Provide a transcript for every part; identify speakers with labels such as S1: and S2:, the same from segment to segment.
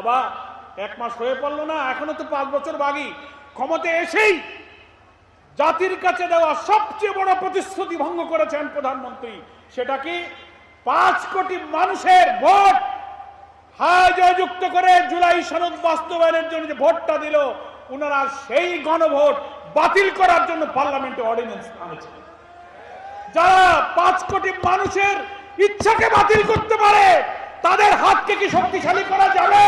S1: বাবা 1 মাস হয়ে পড়লো না, এখনো তো 5 বছর বাকি। ক্ষমতায় এসেই জাতির কাছে দেওয়া সবচেয়ে বড় প্রতিশ্রুতি ভঙ্গ করেছেন প্রধানমন্ত্রী। সেটা কি? 5 কোটি মানুষের ভোট হায় জয়যুক্ত করে জুলাই সনদ বাস্তবায়নের জন্য যে ভোটটা দিল, ওনারা সেই গণভোট বাতিল করার জন্য পার্লামেন্টে অর্ডিন্যান্স আনেছেন। যারা 5 কোটি মানুষের ইচ্ছাকে বাতিল করতে পারে, তাদের হাতকে কি শক্তিশালী করা যাবে?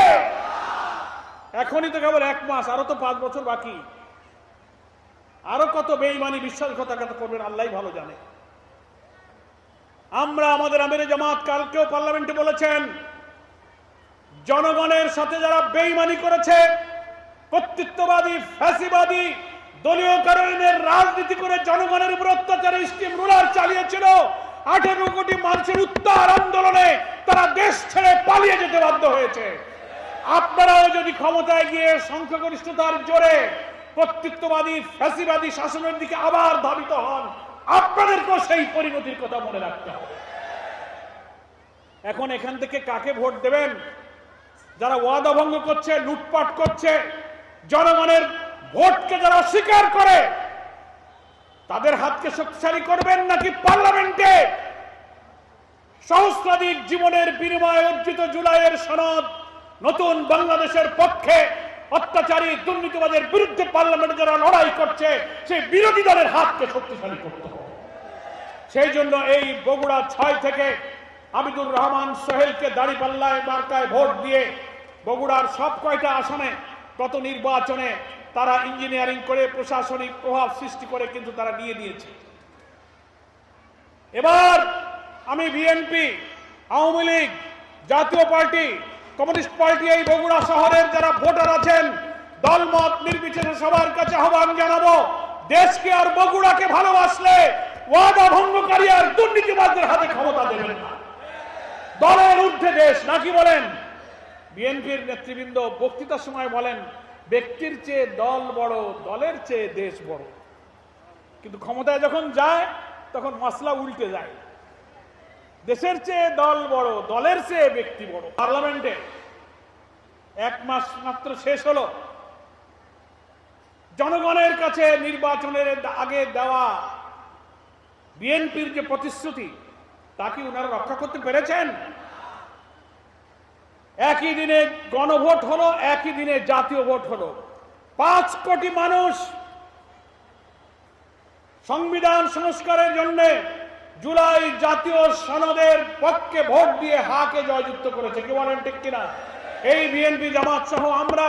S1: এখনই তো কেবল 1 মাস, আরো তো 5 বছর বাকি। আরো কত বেঈমানি বিশ্বাসঘাতকতা করবেন আল্লাহই ভালো জানে। আমরা আমাদের আমিরে জামাত কালকেও পার্লামেন্টে বলেছেন, জনগণের সাথে যারা বেঈমানি করেছে, কর্তৃত্ববাদী ফ্যাসিবাদী দলীয়করণের রাজনীতি করে জনগণের উপর অত্যাচারের স্টিম রুলার চালিয়েছিল, 18 কোটি মানুষের উত্তর আন্দোলনে তারা দেশ ছেড়ে পালিয়ে যেতে বাধ্য হয়েছে। আপনারাও যদি ক্ষমতায় গিয়ে সংখ্যাগরিষ্ঠতার জোরে কর্তৃত্ববাদী ফ্যাসিবাদী শাসনের দিকে আবার ধাবিত হন, আপনাদেরকেও সেই পরিণতির কথা মনে রাখতে হবে। এখন এখান থেকে কাকে ভোট দেবেন? যারা ওয়াদা ভঙ্গ করছে, লুটপাট করছে, জনগণের ভোটকে যারা অস্বীকার করে, তাদের হাতকে শক্তিশালী করবেন, নাকি পার্লামেন্টে সহস্রাধিক জীবনের বিনিময়ে অর্জিত জুলাইয়ের সনদ নতুন বাংলাদেশের পক্ষে অত্যাচারী দুর্নীতিবাদের বিরুদ্ধে পার্লামেন্টে যারা লড়াই করছে, সেই বিরোধী দলের হাতকে শক্তিশালী করতে হবে? সেই জন্য এই বগুড়া 6 থেকে আবিদুর রহমান সোহেলকে দাঁড়িপাল্লায় মার্কায় ভোট দিয়ে বগুড়ার সব কয়টা আসনে গত নির্বাচনে তারা ইঞ্জিনিয়ারিং করে প্রশাসনিক প্রভাব সৃষ্টি করে কিন্তু তারা নিয়ে দিয়েছে। এবার আমি বিএনপি, আওয়ামী লীগ, জাতীয় পার্টি, কমিউনিস্ট পার্টি, এই বগুড়া শহরের যারা ভোটার আছেন, দলমত নির্বিশেষে সবার কাছে আহ্বান জানাবো, দেশকে আর বগুড়াকে ভালোবাসলে ওয়াদা ভঙ্গকারী আর দুর্নীতিবাদদের হাতে ক্ষমতা দেবেন না। দলের ঊর্ধ্বে দেশ নাকি বলেন? বিএনপির নেতৃবৃন্দ বক্তৃতার সময় বলেন, ব্যক্তির চেয়ে দল বড়, দলের চেয়ে দেশ বড়। কিন্তু ক্ষমতায় যখন যায় তখন মসলা উল্টে যায়। দেশের চেয়ে দল বড়, দলের চেয়ে ব্যক্তি বড়। পার্লামেন্টে 1 মাস মাত্র শেষ হলো, জনগণের কাছে নির্বাচনের আগে দেওয়া বিএনপির যে প্রতিশ্রুতি, তা কি ওনারা রক্ষা করতে পেরেছেন? একই দিনে গণভোট হলো, একই দিনে জাতীয় ভোট হলো। 5 কোটি মানুষ সংবিধান সংস্কারের জন্য জুলাই জাতীয় সনদের পক্ষে ভোট দিয়ে হাকে জয়যুক্ত করেছে। কি বলেন ঠিক কিনা? এই বিএনপি জামাত সহ আমরা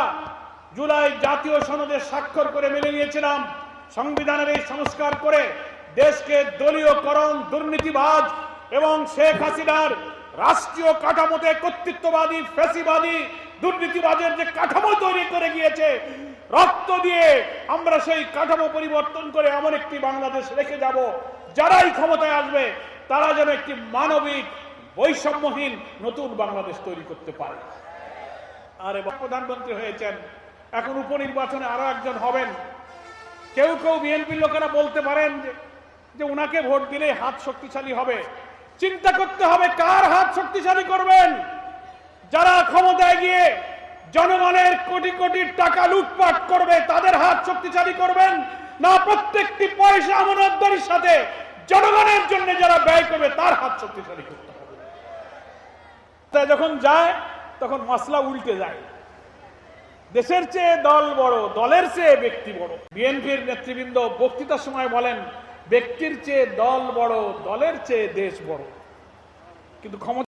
S1: জুলাই জাতীয় সনদে স্বাক্ষর করে মেনে নিয়েছিলাম, সংবিধানের এই সংস্কার করে দেশকে দলীয়করণ, দুর্নীতিবাজ এবং শেখ হাসিনার রাষ্ট্রীয় কাঠামোতে কর্তৃত্ববাদী ফ্যাসিবাদী দুর্নীতিবাজের যে কাঠামো তৈরি করে গিয়েছে, রক্ত দিয়ে আমরা সেই কাঠামো পরিবর্তন করে এমন একটি বাংলাদেশ রেখে যাব, যারাই ক্ষমতায় আসবে তারা যেন একটি মানবিক বৈষম্যহীন নতুন বাংলাদেশ তৈরি করতে পারে। আর প্রধানমন্ত্রী হয়েছেন, এখন উপনির্বাচনে আরো একজন হবেন। কেউ কেউ বিএনপির লোকেরা বলতে পারেন যে উনাকে ভোট দিলে হাত শক্তিশালী হবে। চিন্তা করতে হবে কার হাত শক্তিশালী করবেন। যারা ক্ষমতায় গিয়ে জনগণের কোটি কোটি টাকা লুটপাট করবে, তাদের হাত শক্তিশালী করবেন, না প্রত্যেকটি পয়সা আমানতদারির সাথে জনগণের জন্য যারা ব্যয় করবে তার হাত শক্তিশালী করতে হবে। তাই যখন যায় তখন মসলা উল্টে যায়। দেশের চেয়ে দল বড়, দলের চেয়ে ব্যক্তি বড়। বিএনপির নেতৃবৃন্দ বক্তৃতার সময় বলেন, ব্যক্তির চেয়ে দল বড়, দলের চেয়ে দেশ বড়। কিন্তু ক্ষমতা